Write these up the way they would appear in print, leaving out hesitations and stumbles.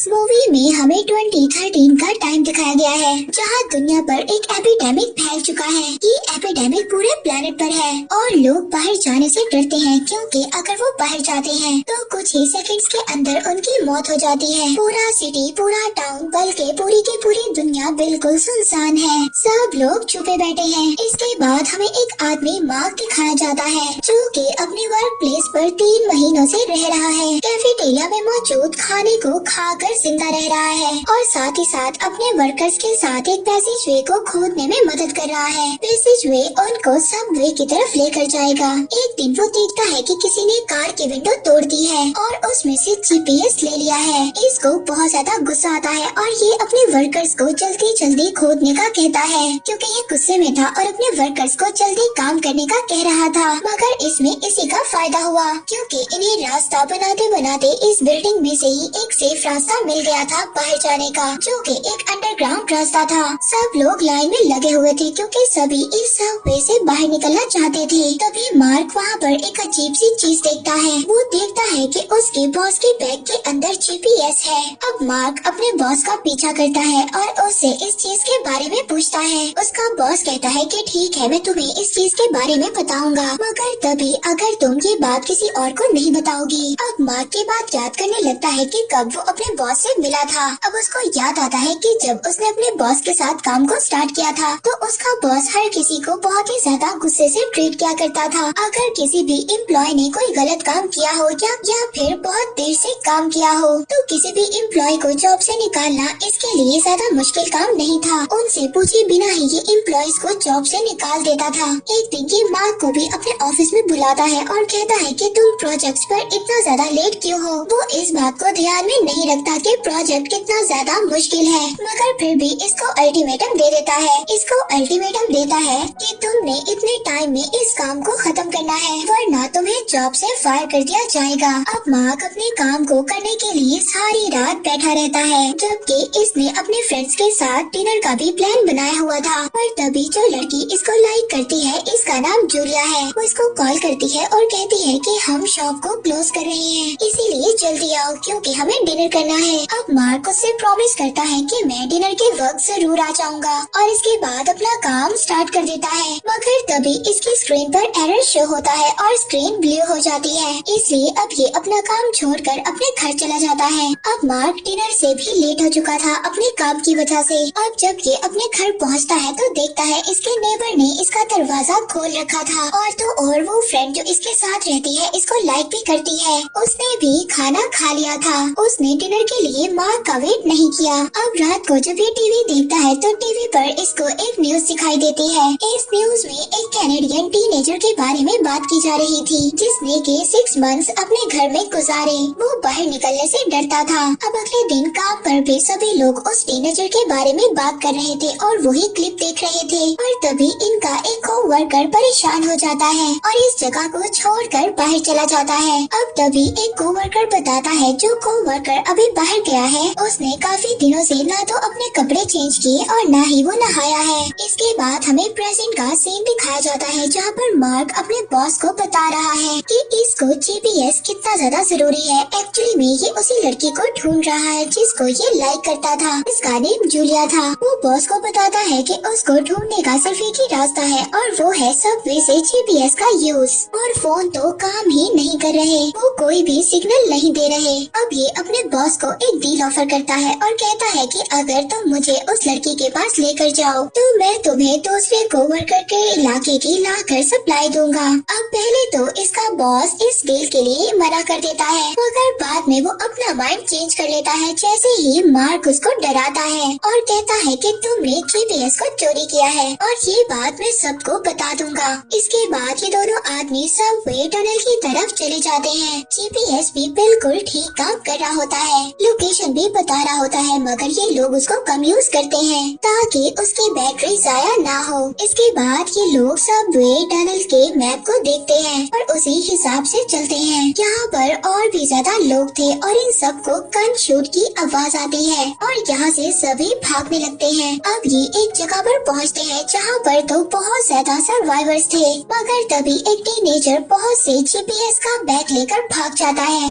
Movie में हमें 2013 का टाइम दिखाया गया है, जहां दुनिया पर एक एपिडेमिक फैल चुका है। ये एपिडेमिक पूरे प्लेनेट पर है और लोग बाहर जाने से डरते हैं, क्योंकि अगर वो बाहर जाते हैं तो कुछ ही सेकंड्स के अंदर उनकी मौत हो जाती है। पूरा सिटी, पूरा टाउन, बल्कि पूरी की पूरी दुनिया बिल्कुल सुनसान है। सब लोग छुपे बैठे हैं। इसके बाद हमें एक आदमी मार्क दिखाया जाता है, जो कि अपने वर्क प्लेस पर 3 महीनों से रह रहा है। कैफेटेरिया में मौजूद खाने को खाकर जिंदा रह रहा है और साथ ही साथ अपने वर्कर्स के साथ एक पैसेजवे को खोदने में मदद कर रहा है। पैसेजवे उनको सबवे की तरफ लेकर जाएगा। एक दिन वो देखता है कि किसी ने कार की विंडो तोड़ दी है और उसमें से जीपीएस ले लिया है। इसको बहुत ज्यादा गुस्सा आता है और ये अपने वर्कर्स को जल्दी जल्दी खोदने का कहता है, क्योंकि ये गुस्से में था और अपने वर्कर्स को जल्दी काम करने का कह रहा था। मगर इसमें इसी का फायदा हुआ, क्योंकि इन्हें रास्ता बनाते बनाते इस बिल्डिंग में से ही एक सेफ रास्ता मिल गया था बाहर जाने का, जो कि एक अंडरग्राउंड रास्ता था। सब लोग लाइन में लगे हुए थे, क्योंकि सभी इस सबवे से बाहर निकलना चाहते थे। तभी मार्क वहाँ पर एक अजीब सी चीज देखता है। वो देखता है कि उसके बॉस के बैग के अंदर जीपीएस है। अब मार्क अपने बॉस का पीछा करता है और उससे इस चीज के बारे में पूछता है। उसका बॉस कहता है कि ठीक है, मैं तुम्हें इस चीज के बारे में बताऊंगा, मगर तभी अगर तुम ये बात किसी और को नहीं बताओगी। अब मार्क की बात याद करने लगता है कि कब वो अपने बॉस से मिला था। अब उसको याद आता है कि जब उसने अपने बॉस के साथ काम को स्टार्ट किया था, तो उसका बॉस हर किसी को बहुत ही ज्यादा गुस्से से ट्रीट किया करता था। अगर किसी भी एम्प्लॉय ने कोई गलत काम किया हो या फिर बहुत देर से काम किया हो, तो किसी भी एम्प्लॉय को जॉब से निकालना इसके लिए ज्यादा मुश्किल काम नहीं था। उनसे पूछे बिना ही ये एम्प्लॉयज को जॉब से निकाल देता था। एक दिन ये मार्क को भी अपने ऑफिस में बुलाता है और कहता है कि तुम प्रोजेक्ट पर इतना ज्यादा लेट क्यों हो। वो इस बात को ध्यान में नहीं रखता कि प्रोजेक्ट कितना ज्यादा मुश्किल है, मगर फिर भी इसको अल्टीमेटम दे देता है। इसको अल्टीमेटम देता है कि तुमने इतने टाइम में इस काम को खत्म करना है, वरना तुम्हें जॉब से फायर कर दिया जाएगा। अब मार्क अपने काम को करने के लिए सारी रात बैठा रहता है, जबकि इसने अपने फ्रेंड्स के साथ डिनर का भी प्लान बनाया हुआ था। पर तभी जो लड़की इसको लाइक करती है, इसका नाम जूलिया है, वो इसको कॉल करती है और कहती है कि हम शॉप को क्लोज कर रहे हैं, इसीलिए जल्दी आओ क्योंकि हमें डिनर करना है। अब मार्क उससे प्रॉमिस करता है कि मैं डिनर के वक्त जरूर आ जाऊंगा और इसके बाद अपना काम स्टार्ट कर देता है। मगर तभी इसकी स्क्रीन पर एरर शो होता है और स्क्रीन ब्लू हो जाती है, इसलिए अब ये अपना काम छोड़कर अपने घर चला जाता है। अब मार्क डिनर से भी लेट हो चुका था अपने काम की वजह से। अब जब ये अपने घर पहुंचता है तो देखता है इसके नेबर ने इसका दरवाजा खोल रखा था और तो और वो फ्रेंड जो इसके साथ रहती है इसको लाइक भी करती है। उसने भी खाना खा लिया था। उसने डिनर के लिए मार्क का वेट नहीं किया। अब रात को जब ये टीवी देखता है तो टीवी पर इसको एक न्यूज दिखाई देती है। इस न्यूज में एक कैनेडियन टीनेजर के बारे में बात की जा रही थी, जिसने के 6 मंथ्स अपने घर में गुजारे। वो बाहर निकलने से डरता था। अब अगले दिन काम पर भी सभी लोग उस टीनेजर के बारे में बात कर रहे थे और वही क्लिप देख रहे थे। और तभी इनका एक कोवर्कर परेशान हो जाता है और इस जगह को छोड़कर बाहर चला जाता है। अब तभी एक कोवर्कर बताता है जो कोवर्कर अभी बाहर गया है, उसने काफी दिनों से ना तो अपने कपड़े चेंज किए और ना ही वो नहाया है। इसके बाद हमें प्रेजेंट का सीन दिखाया जाता है, जहाँ पर मार्क अपने बॉस को बता रहा है कि इसको जीपीएस कितना ज्यादा जरूरी है। एक्चुअली में ये उसी लड़की को ढूंढ रहा है जिसको ये लाइक करता था। इसका नेम जूलिया था। वो बॉस को बताता है कि उसको ढूंढने का सिर्फ एक ही रास्ता है और वो है सबवे से जीपीएस का यूज। और फोन तो काम ही नहीं कर रहे, वो कोई भी सिग्नल नहीं दे रहे। अब ये अपने बॉस को एक डील ऑफर करता है और कहता है कि अगर तुम मुझे उस लड़की के पास लेकर जाओ तो मैं तुम्हें दूसरे कोवर्कर के इलाके की लाकर सप्लाई दूंगा। अब पहले तो इसका बॉस इस डील के लिए मना कर देता है, मगर बाद में वो अपना माइंड चेंज कर लेता है जैसे ही मार्क उसको डराता है और कहता है कि तुमने जीपीएस को चोरी किया है और ये बात मैं सबको बता दूंगा। इसके बाद ये दोनों आदमी सबवे टनल की तरफ चले जाते हैं। जीपीएस भी बिल्कुल ठीक काम कर रहा होता है, लोकेशन भी बता रहा होता है, मगर ये लोग उसको कम यूज करते हैं ताकि उसकी बैटरी जाया ना हो। इसके बाद ये लोग सबवे टनल के मैप को देखते हैं और उसी हिसाब से चलते हैं। यहाँ पर और भी ज्यादा लोग थे और इन सबको गन शूट की आवाज आती है और यहाँ से सभी भागने लगते हैं। अब ये एक जगह पर पहुँचते हैं जहाँ पर तो बहुत ज्यादा सर्वाइवर्स थे, मगर तभी एक टीनेजर बहुत से जीपीएस का बैग लेकर भाग जाता है।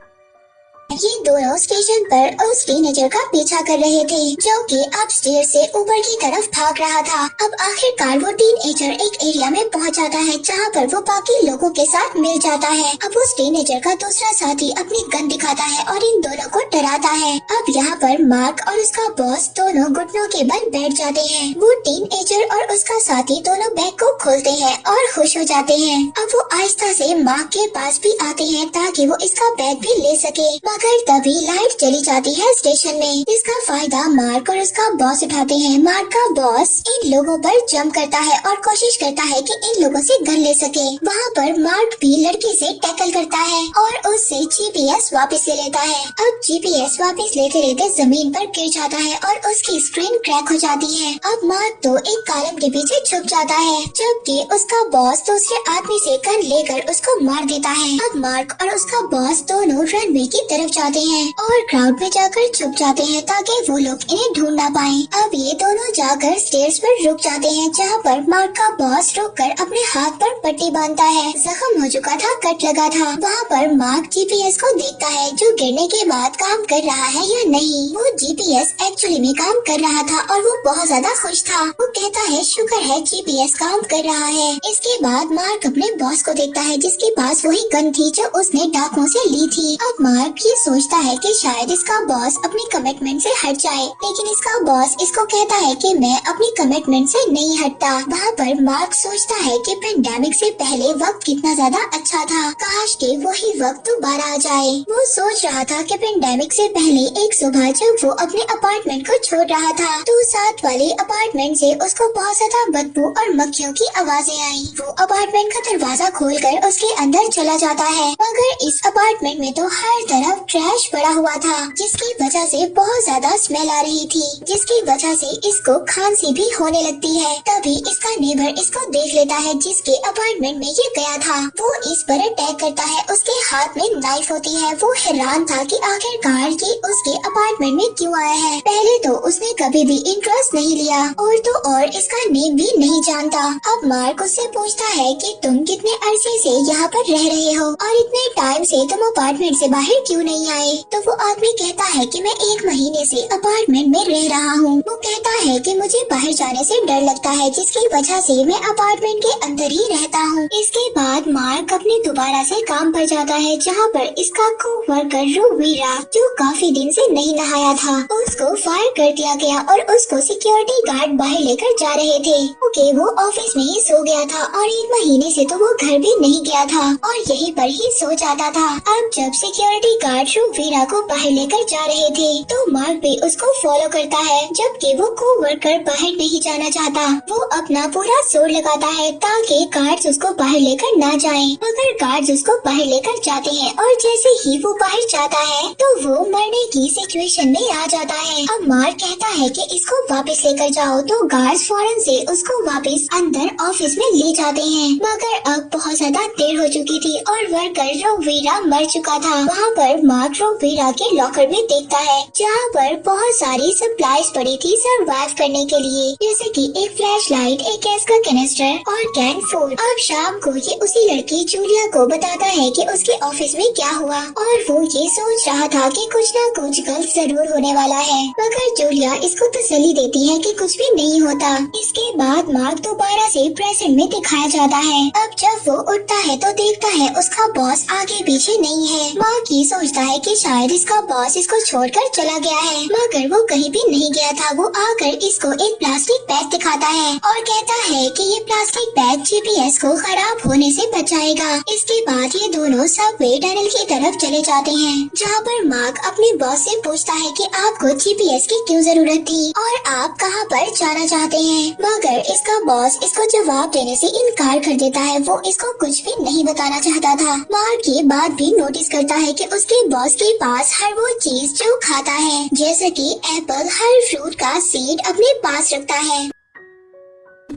ये दोनों स्टेशन पर उस टीनेजर का पीछा कर रहे थे जो कि अपस्टेयर से ऊपर की तरफ भाग रहा था। अब आखिरकार वो टीनेजर एक एरिया में पहुंच जाता है जहां पर वो बाकी लोगों के साथ मिल जाता है। अब उस टीनेजर का दूसरा साथी अपनी गन दिखाता है और इन दोनों को डराता है। अब यहाँ पर मार्क और उसका बॉस दोनों घुटनों के बल बैठ जाते हैं। वो टीनेजर और उसका साथी दोनों बैग को खोलते हैं और खुश हो जाते हैं। अब वो आहिस्ता से मार्क के पास भी आते हैं ताकि वो इसका बैग भी ले सके, मगर तभी लाइट चली जाती है स्टेशन में, जिसका फायदा मार्क और उसका बॉस उठाते हैं। मार्क का बॉस इन लोगों पर जंप करता है और कोशिश करता है कि इन लोगों से गन ले सके। वहाँ पर मार्क भी लड़के से टैकल करता है और उससे जीपीएस वापस ले लेता है। अब जीपीएस वापस लेते लेते जमीन पर गिर जाता है और उसकी स्क्रीन क्रैक हो जाती है। अब मार्क तो एक कॉलम के पीछे छुप जाता है, जबकि उसका बॉस दूसरे आदमी से गन लेकर उसको मार देता है। अब मार्क और उसका बॉस दोनों रनवे की तरफ जाते हैं और क्राउड में जाकर छुप जाते हैं ताकि वो लोग इन्हें ढूंढ ना पाए। अब ये दोनों जाकर स्टेयर्स पर रुक जाते हैं जहाँ पर मार्क का बॉस रुककर अपने हाथ पर पट्टी बांधता है। जख्म हो चुका था, कट लगा था। वहाँ पर मार्क जीपीएस को देखता है जो गिरने के बाद काम कर रहा है या नहीं। वो जीपीएस एक्चुअली में काम कर रहा था और वो बहुत ज्यादा खुश था। वो कहता है शुक्र है जीपीएस काम कर रहा है। इसके बाद मार्क अपने बॉस को देखता है जिसके पास वही गन थी जो उसने डाकुओं से ली थी। अब मार्क ये सोचता है कि शायद इसका बॉस अपनी कमिटमेंट से हट जाए, लेकिन इसका बॉस इसको कहता है कि मैं अपनी कमिटमेंट से नहीं हटता। वहाँ पर मार्क सोचता है कि पेंडेमिक से पहले वक्त कितना ज्यादा अच्छा था, काश कि वही वक्त दोबारा आ जाए। वो सोच रहा था कि पेंडेमिक से पहले एक सुबह जब वो अपने अपार्टमेंट को छोड़ रहा था तो साथ वाले अपार्टमेंट से उसको बहुत ज्यादा बदबू और मक्खियों की आवाजें आई। वो अपार्टमेंट का दरवाजा खोलकर उसके अंदर चला जाता है, मगर इस अपार्टमेंट में तो हर तरफ ट्रैश पड़ा हुआ था जिसकी वजह से बहुत ज्यादा स्मेल आ रही थी, जिसकी वजह से इसको खांसी भी होने लगती है। तभी इसका नेबर इसको देख लेता है जिसके अपार्टमेंट में ये गया था। वो इस पर अटैक करता है, उसके हाथ में नाइफ होती है। वो हैरान था कि आखिरकार ये उसके अपार्टमेंट में क्यों आया है। पहले तो उसने कभी भी इंटरेस्ट नहीं लिया और तो और इसका नेम भी नहीं जानता। अब मार्क उससे पूछता है कि तुम कितने अरसे से यहाँ पर रह रहे हो और इतने टाइम से तुम अपार्टमेंट से बाहर क्यों नहीं आए। तो वो आदमी कहता है कि मैं 1 महीने से अपार्टमेंट में रह रहा हूँ। वो कहता है कि मुझे बाहर जाने से डर लगता है जिसकी वजह से मैं अपार्टमेंट के अंदर ही रहता हूँ। इसके बाद मार्क अपने दोबारा से काम पर जाता है जहाँ पर इसका कोवर्कर रूवीरा जो काफी दिन से नहीं नहाया था उसको फायर कर दिया गया और उसको सिक्योरिटी गार्ड बाहर लेकर जा रहे थे क्योंकि वो ऑफिस में ही सो गया था और 1 महीने से तो वो घर भी नहीं गया था और यहीं पर ही सो जाता था। अब जब सिक्योरिटी गार्ड रूवीरा को बाहर लेकर जा रहे थे तो मार्क भी उसको फॉलो करता है, जबकि वो कोवर्कर बाहर नहीं जाना चाहता। वो अपना पूरा जोर लगाता है ताकि गार्ड्स उसको बाहर लेकर ना जाएं, मगर गार्ड्स उसको बाहर लेकर जाते हैं और जैसे ही वो बाहर जाता है तो वो मरने की सिचुएशन में आ जाता है। अब मार्क कहता है कि इसको वापस लेकर जाओ, तो गार्ड्स फौरन से उसको वापस अंदर ऑफिस में ले जाते हैं, मगर अब बहुत ज्यादा देर हो चुकी थी और वर्कर रूवीरा मर चुका था। वहाँ पर मार्क रूवीरा के लॉकर में देखता है जहाँ पर बहुत सारी सप्लाईज पड़ी थी सरवाइव करने के लिए, जैसे कि एक फ्लैश लाइट, एक गैस का कैनिस्टर और कैन फूड। अब शाम को ये उसी लड़की जूलिया को बताता है कि उसके ऑफिस में क्या हुआ और वो ये सोच रहा था कि कुछ ना कुछ गलत जरूर होने वाला है, मगर जूलिया इसको तसल्ली देती है कि कुछ भी नहीं होता। इसके बाद मार्क दोबारा से प्रेजेंट में दिखाया जाता है। अब जब वो उठता है तो देखता है उसका बॉस आगे पीछे नहीं है। मार्क ये सोचता है कि शायद इसका बॉस इसको छोड़कर चला गया है, मगर वो कहीं भी नहीं गया था। वो आकर इसको एक प्लास्टिक बैग दिखाता है और कहता है कि ये प्लास्टिक बैग जीपीएस को खराब होने से बचाएगा। इसके बाद ये दोनों सबवे टनल की तरफ चले जाते हैं जहाँ पर मार्क अपने बॉस से पूछता है कि आपको जीपीएस की क्यों जरूरत थी और आप कहाँ पर जाना चाहते हैं, मगर इसका बॉस इसको जवाब देने से इनकार कर देता है। वो इसको कुछ भी नहीं बताना चाहता था। मार्क ये बात भी नोटिस करता है कि उसके बॉस के पास हर वो चीज जो खाता है, जैसे कि एप्पल, हर फ्रूट का सीड अपने पास रखता है।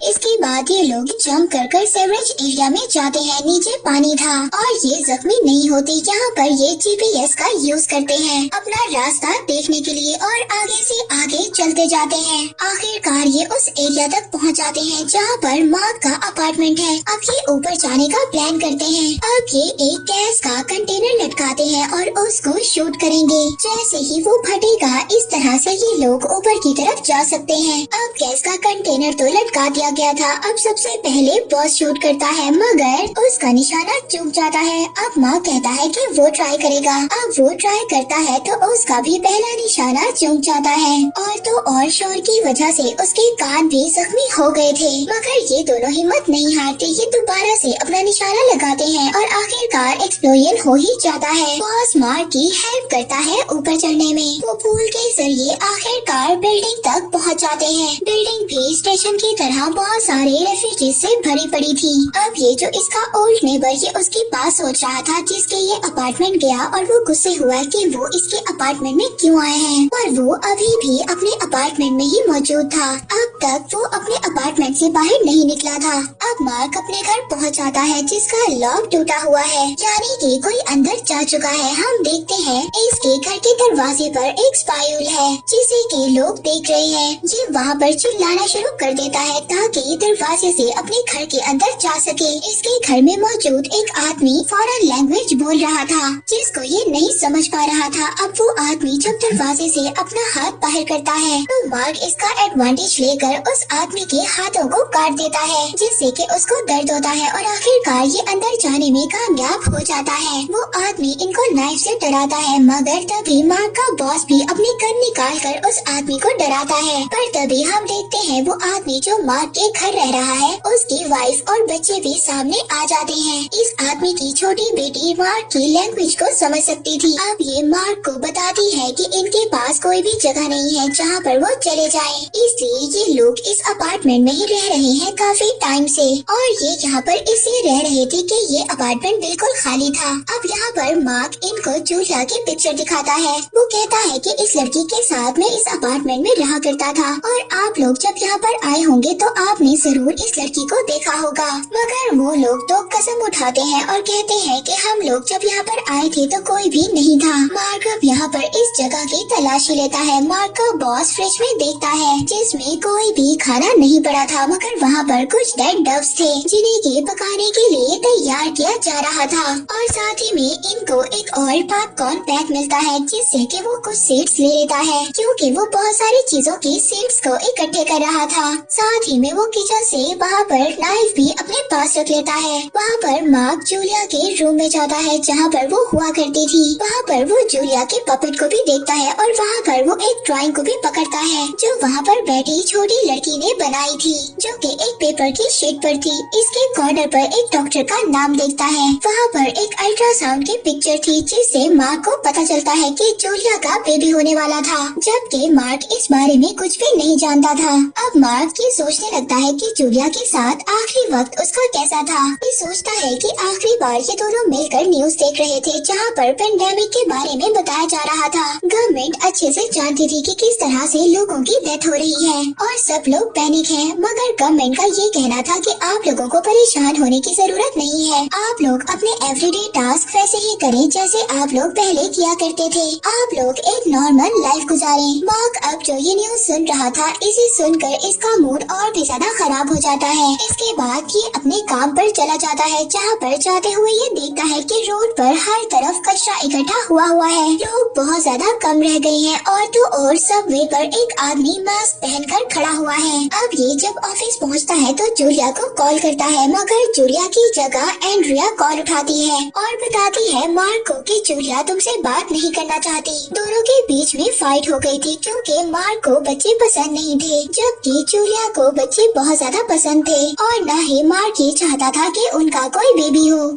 इसके बाद ये लोग जंप कर सेवरेज एरिया में जाते हैं। नीचे पानी था और ये जख्मी नहीं होते। यहाँ पर ये जीपीएस का यूज करते हैं अपना रास्ता देखने के लिए और आगे से आगे चलते जाते हैं। आखिरकार ये उस एरिया तक पहुंच जाते हैं जहां पर मार्क का अपार्टमेंट है। अब ये ऊपर जाने का प्लान करते हैं। अब ये एक गैस का कंटेनर लटकाते हैं और उसको शूट करेंगे। जैसे ही वो फटेगा इस तरह से ये लोग ऊपर की तरफ जा सकते हैं। अब गैस का कंटेनर तो लटका दिया गया था। अब सबसे पहले बॉस शूट करता है मगर उसका निशाना चूक जाता है। अब माँ कहता है कि वो ट्राई करेगा। अब वो ट्राई करता है तो उसका भी पहला निशाना चूक जाता है और तो और शोर की वजह से उसके कान भी जख्मी हो गए थे। मगर ये दोनों हिम्मत नहीं हारते। ये दोबारा से अपना निशाना लगाते हैं और आखिरकार एक्सप्लोजन हो ही जाता है। बॉस मार्क की हेल्प करता है ऊपर चढ़ने में। वो पुल के जरिए आखिरकार बिल्डिंग तक पहुंच जाते हैं। बिल्डिंग भी स्टेशन की तरह बहुत सारे रेफ्यूजीज से भरी पड़ी थी। अब ये जो इसका ओल्ड नेबर ये उसके पास सोच रहा था जिसके ये अपार्टमेंट गया और वो गुस्से हुआ कि वो इसके अपार्टमेंट में क्यों आए हैं और वो अभी भी अपने अपार्टमेंट में ही मौजूद था। अब तक वो अपने अपार्टमेंट से बाहर नहीं निकला था। अब मार्क अपने घर पहुंच जाता है जिसका लॉक टूटा हुआ है, यानी कि कोई अंदर जा चुका है। हम देखते हैं इसके घर के दरवाजे पर एक स्पाइल है जिसे के लोग देख रहे हैं। ये वहाँ पर चिल्लाना शुरू कर देता है ताकि दरवाजे से अपने घर के अंदर जा सके। इसके घर में मौजूद एक आदमी फॉरेन लैंग्वेज बोल रहा था जिसको ये नहीं समझ पा रहा था। अब वो आदमी जब दरवाजे से अपना हाथ बाहर करता है तो मार्क इसका एडवांटेज लेकर उस आदमी के हाथों को काट देता है जिससे कि उसको दर्द होता है और आखिरकार ये अंदर जाने में कामयाब हो जाता है। वो आदमी इनको नाइफ से डराता है मगर तभी मार्क का बॉस भी अपनी गन निकाल कर उस आदमी को डराता है। पर तभी हम देखते हैं वो आदमी जो मार्क के घर रह रहा है उसकी वाइफ और बच्चे भी सामने आ जाते हैं। इस आदमी की छोटी बेटी मार्क की लैंग्वेज को समझ सकती थी। अब ये मार्क को बताती है कि इनके पास कोई भी जगह नहीं है जहाँ पर वो चले जाएं। इसलिए ये लोग इस अपार्टमेंट में ही रह रहे हैं काफी टाइम से और ये यहाँ पर इसलिए रह रहे थे कि ये अपार्टमेंट बिल्कुल खाली था। अब यहाँ पर मार्क इनको जूलिया की पिक्चर दिखाता है। वो कहता है कि इस लड़की के साथ मैं इस अपार्टमेंट में रहा करता था और आप लोग जब यहाँ पर आए होंगे तो आपने जरूर इस लड़की को देखा होगा। मगर वो लोग तो कसम उठाते हैं और कहते हैं कि हम लोग जब यहाँ पर आए थे तो कोई भी नहीं था। मार्क अब यहाँ पर इस जगह की तलाशी लेता है। मार्क का बॉस फ्रिज में देखता है जिसमें कोई भी खाना नहीं पड़ा था मगर वहाँ पर कुछ डेड डव्स थे जिन्हें के पकाने के लिए तैयार किया जा रहा था और साथ ही में इनको एक और पॉपकॉर्न पैक मिलता है जिससे कि वो कुछ सीड्स ले लेता है क्योंकि वो बहुत सारी चीजों की सीड्स को इकट्ठे कर रहा था। साथ ही में वो किचन से वहाँ पर नाइफ भी अपने पास रख लेता है। वहाँ पर मार्क जूलिया के रूम में जाता है जहाँ पर वो हुआ करती थी। वहाँ पर वो जूलिया के पपेट को भी देखता है और वहाँ पर वो एक ड्राइंग को भी पकड़ता है जो वहाँ पर बैठी छोटी लड़की ने बनाई थी जो कि एक पेपर की शीट पर थी। इसके कॉर्नर पर एक डॉक्टर का नाम देखता है। वहाँ पर एक अल्ट्रासाउंड की पिक्चर थी जिससे मार्क को पता चलता है कि जूलिया का बेबी होने वाला था जबकि मार्क इस बारे में कुछ भी नहीं जानता था। अब मार्क ये सोचने लगता है कि जूलिया के साथ आखिरी वक्त उसका कैसा था। ये सोचता है कि आखिरी बार ये दोनों मिलकर न्यूज देख रहे थे जहाँ पर पेंडेमिक के बारे में बताया जा रहा था। गवर्नमेंट अच्छे से जानती थी कि किस तरह से लोगों की डेथ हो रही है और सब लोग पैनिक हैं। मगर गवर्नमेंट का ये कहना था कि आप लोगों को परेशान होने की जरूरत नहीं है। आप लोग अपने एवरीडे टास्क वैसे ही करें जैसे आप लोग पहले किया करते थे। आप लोग एक नॉर्मल लाइफ गुजारें। मार्क अब जो ये न्यूज सुन रहा था इसे सुनकर इसका मूड और भी ज्यादा खराब हो जाता है। इसके बाद ये अपने काम पर चला जाता है जहाँ पर जाते हुए ये देखता है कि रोड पर हर तरफ कचरा इकट्ठा हुआ है। लोग बहुत ज्यादा कम रह गए हैं और तो और सबवे पर एक आदमी मास्क पहनकर खड़ा हुआ है। अब ये जब ऑफिस पहुँचता है तो जूलिया को कॉल करता है मगर जूलिया की जगह एंड्रिया कॉल उठाती है और बताती है मार्क को कि जूलिया तुमसे बात नहीं करना चाहती। दोनों के बीच में फाइट हो गई थी क्योंकि मार्क को बच्चे पसंद नहीं थे जबकि जूलिया को बच्चे बहुत ज्यादा पसंद थे और न ही मार्क ये चाहता था कि उनका कोई बेबी हो।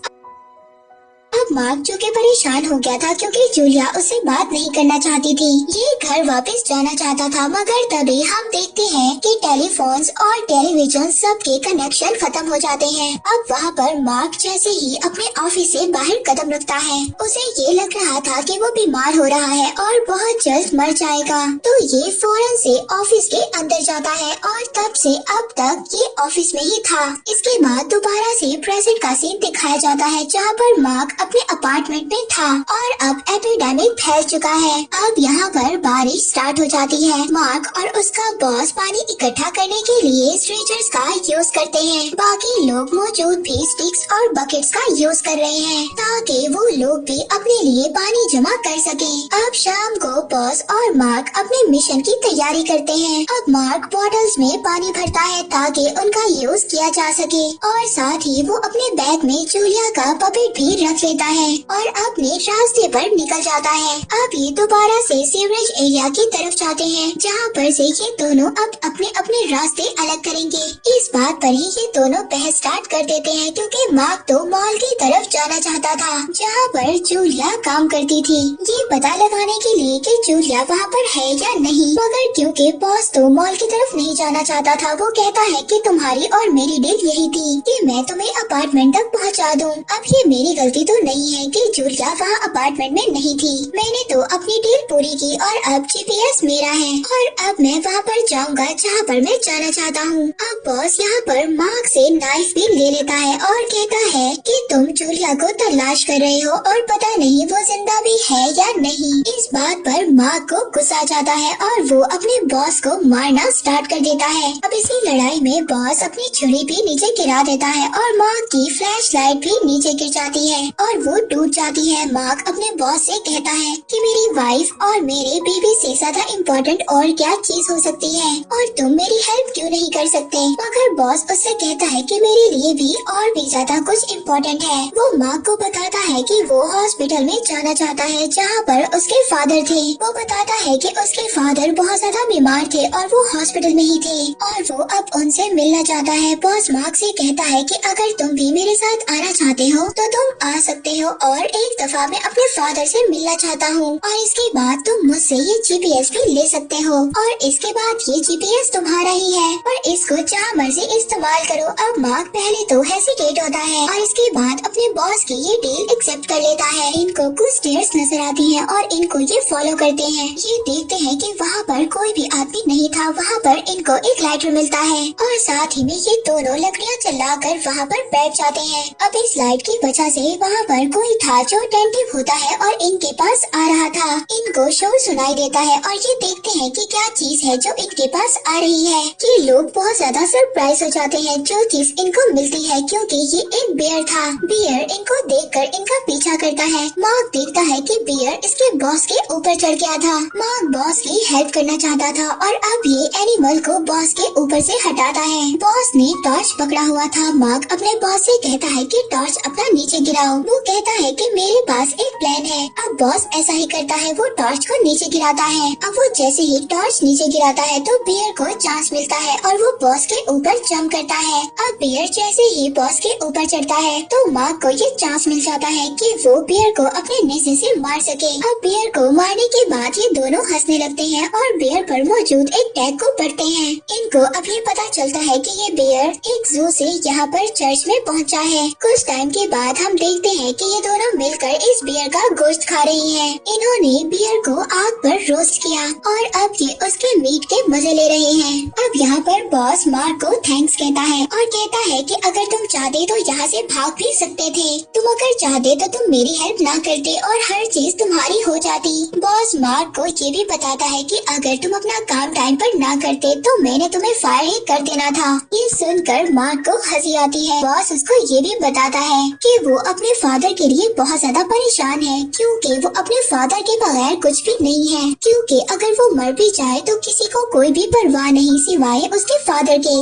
अब मार्क जो कि परेशान हो गया था क्योंकि जूलिया उससे बात नहीं करना चाहती थी। ये घर वापस जाना चाहता था मगर तभी हम देखते हैं कि टेलीफोन्स और टेलीविजन सबके कनेक्शन खत्म हो जाते हैं। अब वहाँ पर मार्क जैसे ही अपने ऑफिस से बाहर कदम रखता है उसे ये लग रहा था कि वो बीमार हो रहा है और बहुत जल्द मर जाएगा। तो ये फौरन से ऑफिस के अंदर जाता है और तब से अब तक ये ऑफिस में ही था। इसके बाद दोबारा से प्रेजेंट का सीन दिखाया जाता है जहाँ पर मार्क अपने अपार्टमेंट में था और अब एपिडेमिक फैल चुका है। अब यहाँ पर बारिश स्टार्ट हो जाती है। मार्क और उसका बॉस पानी इकट्ठा करने के लिए स्ट्रेचर्स का यूज करते हैं। बाकी लोग मौजूद भी स्टिक्स और बकेट्स का यूज कर रहे हैं ताकि वो लोग भी अपने लिए पानी जमा कर सके। अब शाम को बॉस और मार्क अपने मिशन की तैयारी करते हैं। अब मार्क बॉटल्स में पानी भरता है ताकि उनका यूज किया जा सके और साथ ही वो अपने बैग में जूलिया का पपेट भी रख लेता है और अपने रास्ते पर निकल जाता है। अब ये दोबारा से सीवरेज एरिया की तरफ जाते हैं जहाँ पर से ये दोनों अब अपने अपने रास्ते अलग करेंगे। इस बात पर ही ये दोनों बहस स्टार्ट कर देते हैं क्योंकि मार्क तो मॉल की तरफ जाना चाहता था जहाँ पर जूलिया काम करती थी, ये पता लगाने के लिए कि जूलिया वहाँ पर है या नहीं। मगर क्योंकि बॉस तो मॉल की तरफ नहीं जाना चाहता था, वो कहता है कि तुम्हारी और मेरी डील यही थी कि मैं तुम्हें अपार्टमेंट तक पहुँचा दूँ। अब ये मेरी गलती तो नहीं है कि जूलिया वहाँ अपार्टमेंट में नहीं थी। मैंने तो अपनी डील पूरी की और अब जीपीएस मेरा है और अब मैं वहाँ पर जाऊँगा जहाँ पर मैं जाना चाहता हूँ। अब बॉस यहाँ पर मार्क से नाइफ भी ले लेता है और कहता है कि तुम जूलिया को तलाश कर रहे हो और पता नहीं वो जिंदा भी है या नहीं। इस बात पर मार्क को गुस्सा जाता है और वो अपने बॉस को मारना स्टार्ट कर देता है। अब इसी लड़ाई में बॉस अपनी छुरी भी नीचे गिरा देता है और मार्क की फ्लैश लाइट भी नीचे गिर जाती है और वो टूट जाती है। मार्क अपने बॉस से कहता है कि मेरी वाइफ और मेरे बेबी से ज्यादा इम्पोर्टेंट और क्या चीज हो सकती है और तुम मेरी हेल्प क्यों नहीं कर सकते। मगर बॉस उससे कहता है कि मेरे लिए भी और भी ज्यादा कुछ इम्पोर्टेंट है। वो मार्क को बताता है कि वो हॉस्पिटल में जाना चाहता है जहाँ पर उसके फादर थे। वो बताता है कि उसके फादर बहुत ज्यादा बीमार थे और वो हॉस्पिटल में ही थे और वो अब उनसे मिलना चाहता है। बॉस मार्क से कहता है कि अगर तुम भी मेरे साथ आना चाहते हो तो तुम आ सकते हो और एक दफा मैं अपने फादर से मिलना चाहता हूँ और इसके बाद तुम मुझसे ये जीपीएस भी ले सकते हो और इसके बाद ये जीपीएस तुम्हारा ही है और इसको जहाँ मर्जी इस्तेमाल करो। अब मार्क पहले तो हेसिटेट होता है और इसके बाद अपने बॉस की ये डील एक्सेप्ट कर लेता है। इनको कुछ स्टेयर्स नजर आती हैं और इनको ये फॉलो करते हैं। ये देखते हैं कि वहाँ पर कोई भी आदमी नहीं था। वहाँ पर इनको एक लाइटर मिलता है और साथ ही में ये दोनों लकड़ियाँ जलाकर वहाँ पर बैठ जाते हैं। अब इस लाइट की वजह से वहाँ पर कोई था जो अटेंटिव होता है और इनके पास आ रहा था। इनको शोर सुनाई देता है और ये देखते हैं कि क्या चीज है जो इनके पास आ रही है। ये लोग बहुत ज्यादा सरप्राइज हो जाते हैं जो चीज इनको मिलती है क्योंकि ये एक बियर था। बियर इनको देखकर इनका पीछा करता है। मार्क देखता है कि बियर इसके बॉस के ऊपर चढ़ गया था। मार्क बॉस की हेल्प करना चाहता था और अब ये एनिमल को बॉस के ऊपर से हटाता है। बॉस ने टॉर्च पकड़ा हुआ था। मार्क अपने बॉस से कहता है कि टॉर्च अपना नीचे गिराओ। वो कहता है कि मेरे पास एक प्लान है। अब बॉस ऐसा ही करता है, वो टॉर्च को नीचे गिराता है। अब वो जैसे ही टॉर्च नीचे गिराता है तो बियर को चांस मिलता है और वो बॉस के ऊपर जंप करता है। अब बियर जैसे ही बॉस के ऊपर चढ़ता है तो मार्क को ये चांस मिल जाता है कि वो बियर को अपने नेज़े से मार सके। अब बियर को मारने के बाद ये दोनों हंसने लगते हैं और बियर पर मौजूद एक टैग को पढ़ते हैं। इनको अभी पता चलता है कि ये बियर एक जू से यहाँ पर चर्च में पहुँचा है। कुछ टाइम के बाद हम देखते हैं कि ये दोनों मिलकर इस बियर का गोश्त खा रही हैं। इन्होंने बियर को आग पर रोस्ट किया और अब ये उसके मीट के मजे ले रहे हैं। अब यहाँ पर बॉस मार्क को थैंक्स कहता है और कहता है कि अगर तुम चाहते तो यहाँ से भाग भी सकते थे। तुम अगर चाहते तो तुम मेरी हेल्प ना करते और हर चीज तुम्हारी हो जाती। बॉस मार्क को ये भी बताता है कि अगर तुम अपना काम टाइम पर ना करते तो मैंने तुम्हें फायर ही कर देना था। ये सुनकर मार्क को हंसी आती है। बॉस उसको ये भी बताता है कि वो अपने फादर के लिए बहुत ज्यादा परेशान है क्योंकि वो अपने फादर के बगैर कुछ भी नहीं है। क्योंकि अगर वो मर भी जाए तो किसी को कोई भी परवाह नहीं सिवाय उसके फादर के।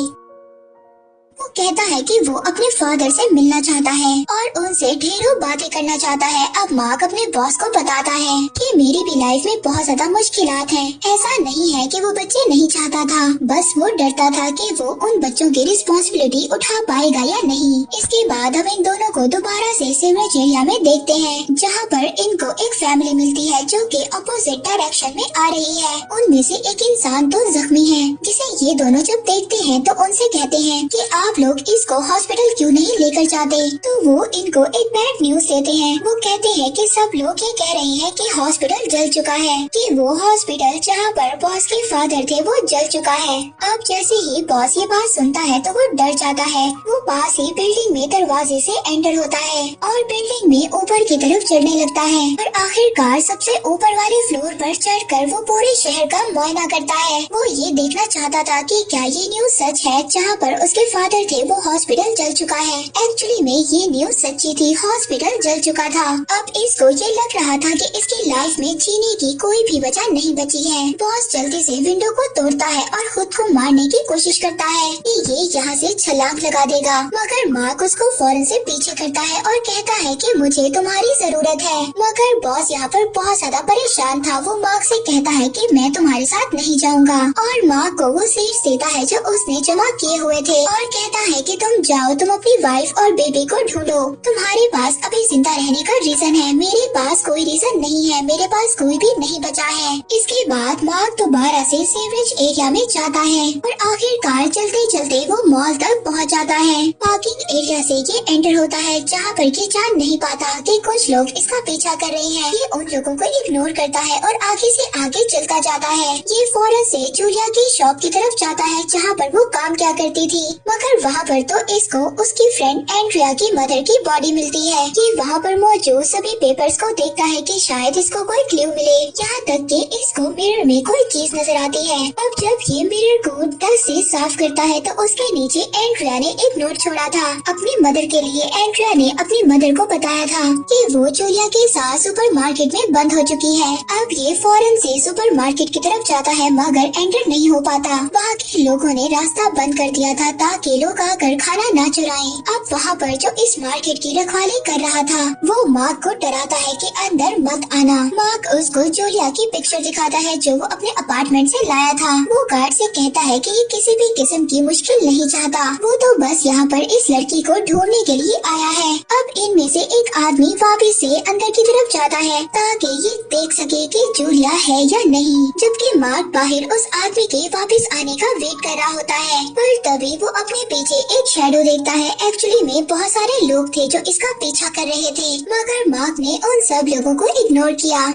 वो कहता है कि वो अपने फादर से मिलना चाहता है और उनसे ढेरों बातें करना चाहता है। अब मार्क अपने बॉस को बताता है कि मेरी भी लाइफ में बहुत ज्यादा मुश्किलात हैं। ऐसा नहीं है कि वो बच्चे नहीं चाहता था, बस वो डरता था कि वो उन बच्चों की रिस्पॉन्सिबिलिटी उठा पाएगा या नहीं। इसके बाद हम इन दोनों को दोबारा से सीवरेज एरिया में देखते हैं जहाँ पर इनको एक फैमिली मिलती है जो कि अपोजिट डायरेक्शन में आ रही है। उनमें से एक इंसान तो जख्मी है जिसे ये दोनों जब देखते हैं तो उनसे कहते हैं कि आप सब लोग इसको हॉस्पिटल क्यों नहीं लेकर जाते। तो वो इनको एक बैड न्यूज देते हैं। वो कहते हैं कि सब लोग ये कह रहे हैं कि हॉस्पिटल जल चुका है, कि वो हॉस्पिटल जहाँ पर बॉस के फादर थे वो जल चुका है। अब जैसे ही बॉस ये बात सुनता है तो वो डर जाता है। वो पास ही बिल्डिंग में दरवाजे से एंटर होता है और बिल्डिंग में ऊपर की तरफ चढ़ने लगता है और आखिरकार सबसे ऊपर वाले फ्लोर पर चढ़कर वो पूरे शहर का मुआयना करता है। वो ये देखना चाहता था कि क्या ये न्यूज सच है, जहाँ पर उसके फादर थे वो हॉस्पिटल जल चुका है। एक्चुअली में ये न्यूज सच्ची थी, हॉस्पिटल जल चुका था। अब इसको ये लग रहा था कि इसकी लाइफ में जीने की कोई भी वजह नहीं बची है। बॉस जल्दी से विंडो को तोड़ता है और खुद को मारने की कोशिश करता है कि ये यहाँ से छलांग लगा देगा, मगर मार्क उसको फौरन से पीछे करता है और कहता है कि मुझे तुम्हारी जरूरत है। मगर बॉस यहाँ पर बहुत ज्यादा परेशान था। वो मार्क से कहता है कि मैं तुम्हारे साथ नहीं जाऊंगा और मार्क को वो सीट्स देता है जो उसने जमा किए हुए थे और कहता है कि तुम जाओ, तुम अपनी वाइफ और बेबी को ढूंढो। तुम्हारे पास अभी जिंदा रहने का रीजन है, मेरे पास कोई रीजन नहीं है, मेरे पास कोई भी नहीं बचा है। इसके बाद मार्क दोबारा से सीवरेज एरिया में जाता है और आखिरकार चलते चलते वो मॉल तक पहुंच जाता है। पार्किंग एरिया से ये एंटर होता है जहाँ पर ये जान नहीं पाता कि कुछ लोग इसका पीछा कर रहे हैं। ये उन लोगों को इग्नोर करता है और आगे से आगे चलता जाता है। ये फौरन से जूलिया की शॉप की तरफ जाता है जहाँ पर वो काम किया करती थी, मगर वहाँ पर तो इसको उसकी फ्रेंड एंड्रिया की मदर की बॉडी मिलती है। ये वहाँ पर मौजूद सभी पेपर्स को देखता है कि शायद इसको कोई क्लू मिले, यहाँ तक कि इसको मिरर में कोई चीज नजर आती है। अब जब ये मिरर को डस्ट से साफ करता है तो उसके नीचे एंड्रिया ने एक नोट छोड़ा था अपनी मदर के लिए। एंड्रिया ने अपनी मदर को बताया था कि वो जूलिया के साथ सुपरमार्केट में बंद हो चुकी है। अब ये फौरन से सुपरमार्केट की तरफ जाता है मगर एंटर नहीं हो पाता। वहाँ के लोगों ने रास्ता बंद कर दिया था ताकि लोग आकर खाना न चुराएं। अब वहाँ पर जो इस मार्केट की रखवाली कर रहा था वो मार्क को डराता है कि अंदर मत आना। मार्क उसको जूलिया की पिक्चर दिखाता है जो वो अपने अपार्टमेंट से लाया था। वो गार्ड से कहता है कि ये किसी भी किस्म की मुश्किल नहीं चाहता, वो तो बस यहाँ पर इस लड़की को ढूंढने के लिए आया है। अब इनमें से एक आदमी वापिस से अंदर की तरफ जाता है ताकि ये देख सके कि जूलिया है या नहीं, जबकि मार्क बाहर उस आदमी के वापस आने का वेट कर रहा होता है। पर तभी वो अपने पीछे एक शैडो देखता है। एक्चुअली में बहुत सारे लोग थे जो इसका पीछा कर रहे थे, मगर मार्क ने उन सब लोगों को इग्नोर किया।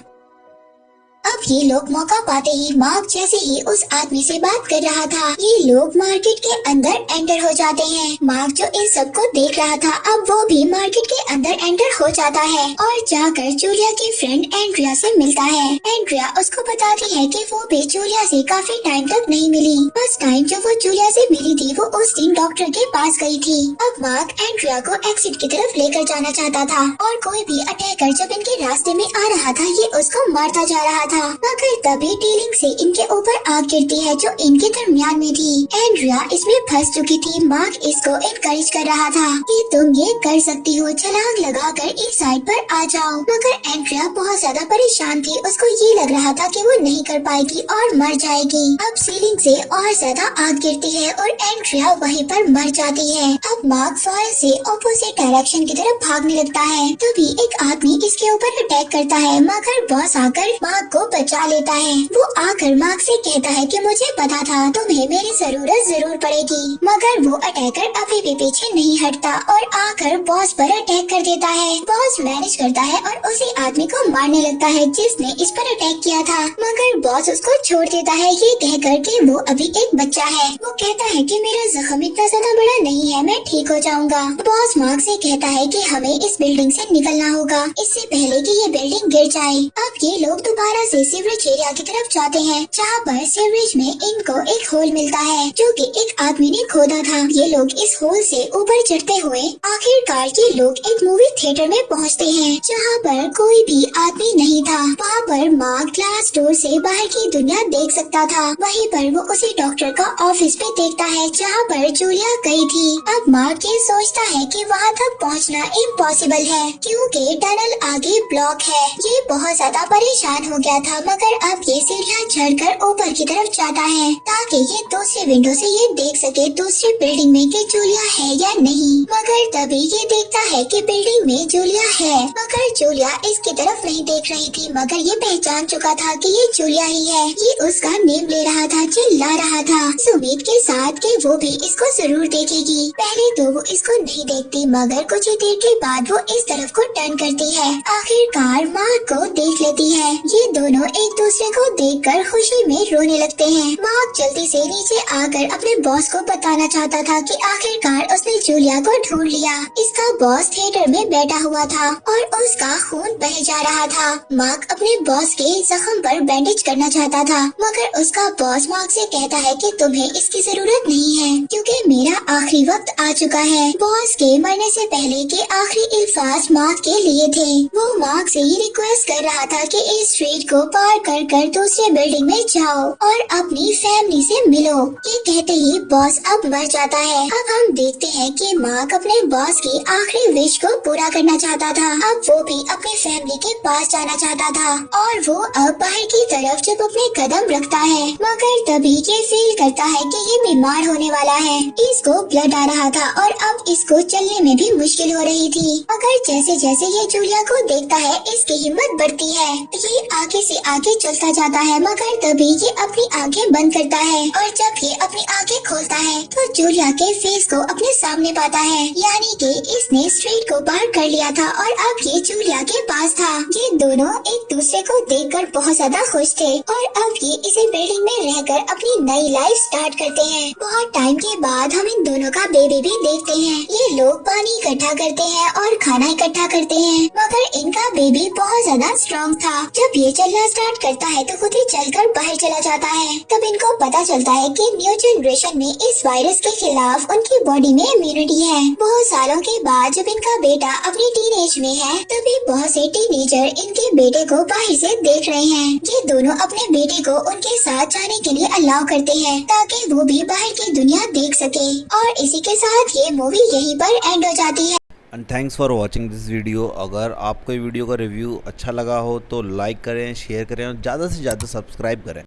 अब ये लोग मौका पाते ही मार्क जैसे ही उस आदमी से बात कर रहा था, ये लोग मार्केट के अंदर एंटर हो जाते हैं। मार्क जो इन सबको देख रहा था अब वो भी मार्केट के अंदर एंटर हो जाता है और जाकर जूलिया की फ्रेंड एंड्रिया से मिलता है। एंड्रिया उसको बताती है कि वो भी जूलिया से काफी टाइम तक नहीं मिली। फर्स्ट टाइम जो वो जूलिया से मिली थी वो उस दिन डॉक्टर के पास गई थी। अब मार्क एंड्रिया को एग्जिट की तरफ लेकर जाना चाहता था और कोई भी अटैकर जब इनके रास्ते में आ रहा था ये उसको मारता जा रहा था, मगर तभी टीलिंग से इनके ऊपर आग गिरती है जो इनके दरमियान में थी। एंड्रिया इसमें फंस चुकी थी। मार्क इसको इनकरेज कर रहा था कि तुम ये कर सकती हो, छलांग लगाकर इस साइड पर आ जाओ, मगर एंड्रिया बहुत ज्यादा परेशान थी। उसको ये लग रहा था कि वो नहीं कर पाएगी और मर जाएगी। अब सीलिंग से और ज्यादा आग गिरती है और एंड्रिया वहीं पर मर जाती है। अब मार्क फौरन से ऑपोजिट डायरेक्शन की तरफ भागने लगता है। तभी एक आदमी इसके ऊपर अटैक करता है, मगर बॉस आकर मार्क को बचा लेता है। वो आकर मार्क से कहता है कि मुझे पता था तुम्हें मेरी जरूरत जरूर पड़ेगी, मगर वो अटैकर अभी भी पीछे नहीं हटता और आकर बॉस पर अटैक कर देता है। बॉस मैनेज करता है और उसी आदमी को मारने लगता है जिसने इस पर अटैक किया था, मगर बॉस उसको छोड़ देता है ये कहकर कि वो अभी एक बच्चा है। वो कहता है कि मेरा जख्म इतना ज्यादा बड़ा नहीं है, मैं ठीक हो जाऊंगा। बॉस मार्क से कहता है कि हमें इस बिल्डिंग से निकलना होगा इससे पहले कि ये बिल्डिंग गिर जाए। अब ये लोग दोबारा से सीवरेज एरिया की तरफ जाते हैं जहाँ पर सीवरेज में इनको एक होल मिलता है जो कि एक आदमी ने खोदा था। ये लोग इस होल से ऊपर चढ़ते हुए आखिरकार ये लोग एक मूवी थिएटर में पहुँचते हैं जहाँ पर कोई भी आदमी नहीं था। वहाँ पर मार्क ग्लास डोर से बाहर की दुनिया देख सकता था। वहीं पर वो उसी डॉक्टर का ऑफिस भी देखता है जहाँ पर जूलिया गई थी। अब मार्क ये सोचता है कि वहाँ तक पहुँचना इम्पॉसिबल है क्योंकि टनल आगे ब्लॉक है। ये बहुत ज्यादा परेशान हो गया था, मगर अब ये सीढ़ियाँ चढ़कर ऊपर की तरफ जाता है ताकि ये दूसरी विंडो से ये देख सके दूसरी बिल्डिंग में कि जूलिया है या नहीं। मगर तभी ये देखता है कि बिल्डिंग में जूलिया है, मगर जूलिया इसकी तरफ नहीं देख रही थी, मगर ये पहचान चुका था कि ये जूलिया ही है। ये उसका नेम ले रहा था, चिल्ला रहा था इस उम्मीद के साथ कि वो भी इसको जरूर देखेगी। पहले तो वो इसको नहीं देखती, मगर कुछ ही देर के बाद वो इस तरफ को टर्न करती है। आखिरकार मार्क को देख लेती है। ये दोनों एक दूसरे को देखकर खुशी में रोने लगते हैं। मार्क जल्दी से नीचे आकर अपने बॉस को बताना चाहता था कि आखिरकार उसने जूलिया को ढूंढ लिया। इसका बॉस थिएटर में बैठा हुआ था और उसका खून बह जा रहा था। मार्क अपने बॉस के जख्म पर बैंडेज करना चाहता था, मगर उसका बॉस मार्क से कहता है कि तुम्हें इसकी जरूरत नहीं है क्योंकि मेरा आखिरी वक्त आ चुका है। बॉस के मरने से पहले के आखिरी अल्फाज मार्क के लिए थे। वो मार्क से ये रिक्वेस्ट कर रहा था कि इस स्ट्रीट को पार कर कर दूसरे बिल्डिंग में जाओ और अपनी फैमिली से मिलो। ये कहते ही बॉस अब मर जाता है। अब हम देखते हैं कि मार्क अपने बॉस की आखिरी विश को पूरा करना चाहता था। अब वो भी अपनी फैमिली के पास जाना चाहता था और वो अब बाहर की तरफ जब अपने कदम रखता है, मगर तभी ये फील करता है कि ये बीमार होने वाला है। इसको ब्लड आ रहा था और अब इसको चलने में भी मुश्किल हो रही थी। मगर जैसे जैसे ये जूलिया को देखता है इसकी हिम्मत बढ़ती है। ये आगे से आगे चलता जाता है, मगर तभी ये अपनी आंखें बंद करता है और जब ये अपनी आंखें खोलता है तो जूलिया के फेस को अपने सामने पाता है, यानी कि इसने स्ट्रीट को पार कर लिया था और अब ये जूलिया के पास था। ये दोनों एक दूसरे को देखकर बहुत ज्यादा खुश थे और अब ये इसी बिल्डिंग में रहकर अपनी नई लाइफ स्टार्ट करते हैं। बहुत टाइम के बाद हम इन दोनों का बेबी भी देखते हैं। ये लोग पानी इकट्ठा करते हैं और खाना इकट्ठा करते हैं, मगर इनका बेबी बहुत ज्यादा स्ट्रॉन्ग था। जब ये चलना स्टार्ट करता है तो खुद ही चलकर बाहर चला जाता है। तब इनको पता चलता है कि न्यू जनरेशन में इस वायरस के खिलाफ उनकी बॉडी में इम्यूनिटी है। बहुत सालों के बाद जब इनका बेटा अपनी टीनेज में है, तभी बहुत से टीनेजर इनके बेटे को बाहर से देख रहे हैं। ये दोनों अपने बेटे को उनके साथ जाने के लिए अलाउ करते हैं ताकि वो भी बाहर की दुनिया देख सके। और इसी के साथ ये मूवी यहीं पर एंड हो जाती है। And thanks for watching this video. अगर आपको वीडियो का रिव्यू अच्छा लगा हो तो लाइक करें, शेयर करें और ज़्यादा से ज़्यादा सब्सक्राइब करें।